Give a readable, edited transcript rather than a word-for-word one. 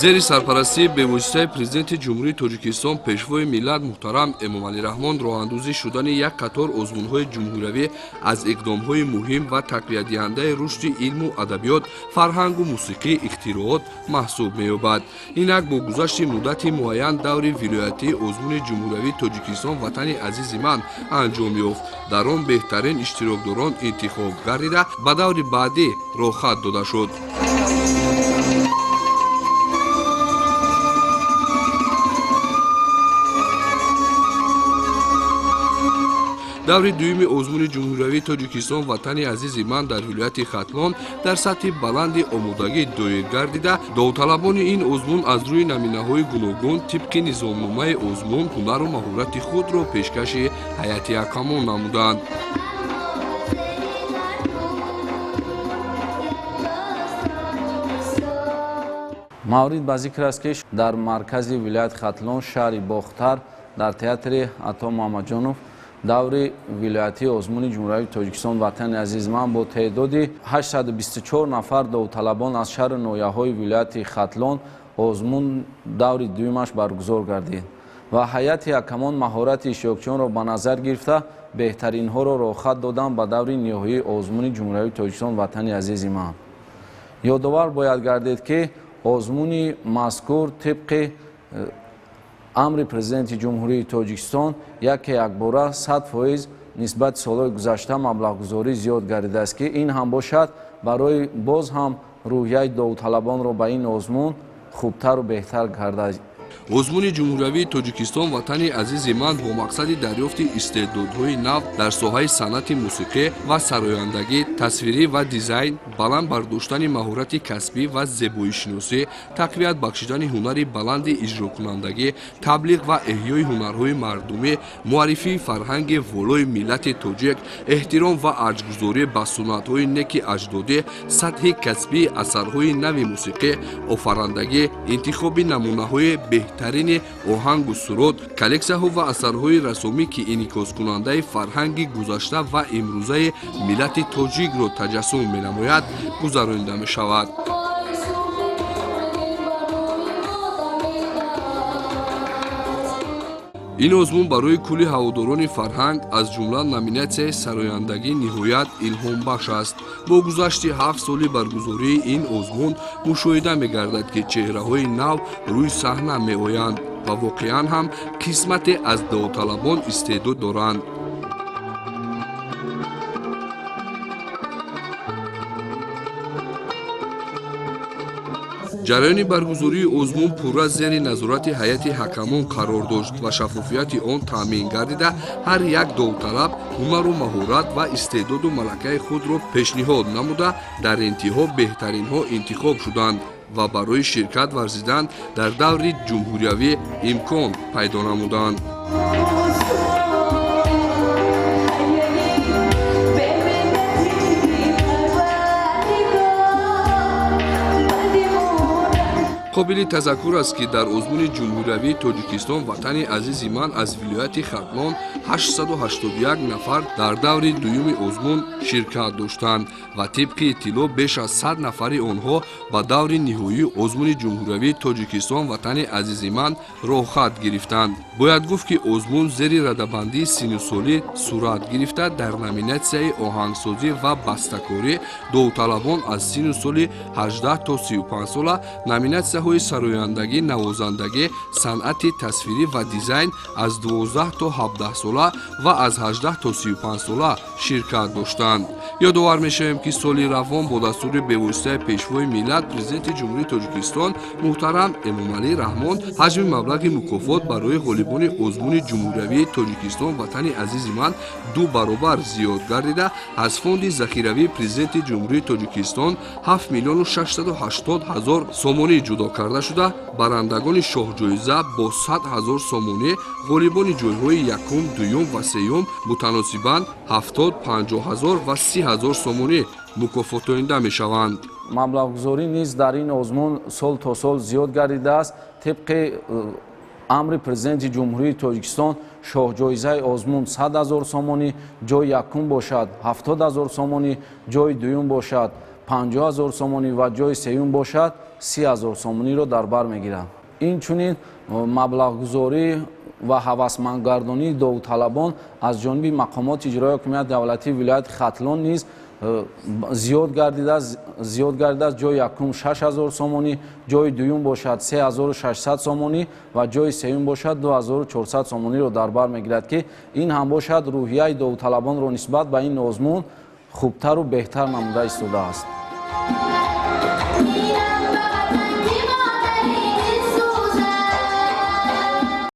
зери сарпарастии бевоситаи президенти ҷумҳурии тоҷикистон пешвои миллат муҳтарам эмомалӣ раҳмон роҳандозӣ шудани як қатор озмунҳои ҷумҳуриявӣ аз иқдомҳои муҳим ва тақвиятдиҳандаи рушди илму адабиёт, фарҳангу мусиқӣ, ихтироот маҳсуб меёбад. инак бо гузашти муддати муайян даври вилоятии озмуни ҷумҳуриявии тоҷикистон ватани азизи ман анҷом ёфт. дар он беҳтарин иштирокдорон интихоб гардида ба даври баъдӣ роҳхат дода шуд. даври дуюми озмуни ҷумҳуриявии тоҷикистон ватани азизи ман дар вилояти хатлон дар сатҳи баланди омодагӣ доир гардида, довталабони ин озмун аз рӯи намунаҳои гуногун тибқи низомномаи озмун ҳунару маҳорати худро пешкаши ҳайати якамон намуданд. маврид ба зикр аст ки дар маркази вилояти хатлон шаҳри бохтар дар театри ато муҳаммадҷонов даври вилоятии озмуни ҷумҳуриявии тоҷикистон ватани азизи ман бо теъдоди 824 нафар довталабон аз шаҳру ноҳияҳои вилояти хатлон озмун даври дуюмаш баргузор гардид ва ҳайати якамон маҳорати иштирокчиёнро ба назар гирифта беҳтаринҳоро роҳхат доданд ба даври ниҳоии озмуни ҷумҳуриявии тоҷикистон ватани азизи ман. ёдовар бояд гардед ки озмуни мазкур тибқи амри президенти ҷумҳурии тоҷикистон яке якбора 100% нисбати солҳои гузашта маблағгузорӣ зиёд гардидааст ки ин ҳам бошад барои боз ҳам рӯҳияи довталабонро ба ин озмун хубтару беҳтар гардад. озмуни ҷумҳуриявии тоҷикистон ватани азизи ман бо мақсади дарёфти истеъдодҳои нав дар соҳаи санъати мусиқӣ ва сарояндагӣ, тасвирӣ ва дизайн, баланд бардоштани маҳорати касбӣ ва зебоишиносӣ, тақвият бахшидани ҳунари баланди иҷрокунандагӣ, таблиғ ва эҳёи ҳунарҳои мардумӣ, муаррифии фарҳанги волои миллати тоҷик, эҳтиром ва арҷгузорӣ ба суннатҳои неки аҷдодӣ, сатҳи касбии асарҳои нави мусиқӣ, офарандагӣ, интихоби намунаҳои беҳтарини оҳангу суруд, коллексияҳо ва асарҳои расомӣ ки инъикоскунандаи фарҳанги гузашта ва имрӯзаи миллати тоҷикро таҷассум менамояд гузаронида мешавад. ин озмун барои кулли ҳаводорони фарҳанг аз ҷумла номинатсияи сарояндагӣ ниҳоят илҳомбахш аст. бо гузашти 7 соли баргузории ин озмун мушоҳида мегардад ки чеҳраҳои нав рӯи саҳна меоянд ва воқеан ҳам қисмате аз довталабон истеъдод доранд. ҷараёни баргузории озмун пурра зери назорати ҳайати ҳакамон қарор дошт ва шаффофияти он таъмин гардида ҳар як довталаб ҳунару маҳорат ва истеъдоду малакаи худро пешниҳод намуда дар интиҳо беҳтаринҳо интихоб шуданд ва барои ширкат варзидан дар даври ҷумҳуриявӣ имкон пайдо намуданд. қобили тазаккур аст ки дар озмуни ҷумҳуриявии тоҷикистон ватани азизи ман аз вилояти хатлон 881 нафар дар даври дуюми озмун ширкат доштанд ва тибқи иттилоъ беш аз 100 нафари онҳо ба даври ниҳоии озмуни ҷумҳуриявии тоҷикистон ватани азизи ман роҳхат гирифтанд. бояд гуфт ки озмун зери радабандии синнусолӣ сурат гирифта дар номинатсияи оҳангсозӣ ва бастакорӣ довталабон аз синну соли 18 то 35 сола, номинатсия сарояндагӣ, навозандагӣ, санъати тасвирӣ ва дизайн аз 12 то 17 сола ва аз 18 то 35 сола ширкат доштанд. ёдовар мешавем ки соли равон бо дастури бевоситаи пешвои миллат президенти ҷумҳурии тоҷикистон муҳтарам эмомалӣ раҳмон ҳаҷми маблағи мукофот барои ғолибони озмуни ҷумҳуриявии тоҷикистон ватани азизи ман 2 баробар зиёд гардида аз фонди захиравии президенти ҷумҳурии тоҷикистон 7 миллиону 680 ҳазор сомонӣ ҷудо карда шуда барандагони шоҳҷоиза бо 100 ҳазор сомонӣ, ғолибони ҷойҳои якум, дуюм ва сеюм мутаносибан 70, 50 ҳазор ва 30 ҳазор сомонӣ мукофотонида мешаванд. маблағгузорӣ низ дар ин озмун сол то сол зиёд гардидааст. тибқи амри президенти ҷумҳурии тоҷикистон шоҳҷоизаи озмун 100 ҳазор сомонӣ, ҷои якум бошад 70 ҳазор сомонӣ, ҷои дуюм бошад 50,000 сомонӣ ва ҷои сеюм бошад 30,000 сомониро дар бар мегиранд. Инчунин маблағгузорӣ ва ҳавасмандгардонии довталабон аз ҷониби мақомоти иҷрои ҳокимияти давлатии вилояти Хатлон низ зиёд гардидааст. ҷои якум 6,000 сомонӣ, ҷои дуюм бошад 3600 сомонӣ ва ҷои сеюм бошад 2400 сомониро дар бар мегирад, ки ин ҳам бошад рӯҳияи довталабонро нисбат ба ин озмун хубтару беҳтар намуда истодааст.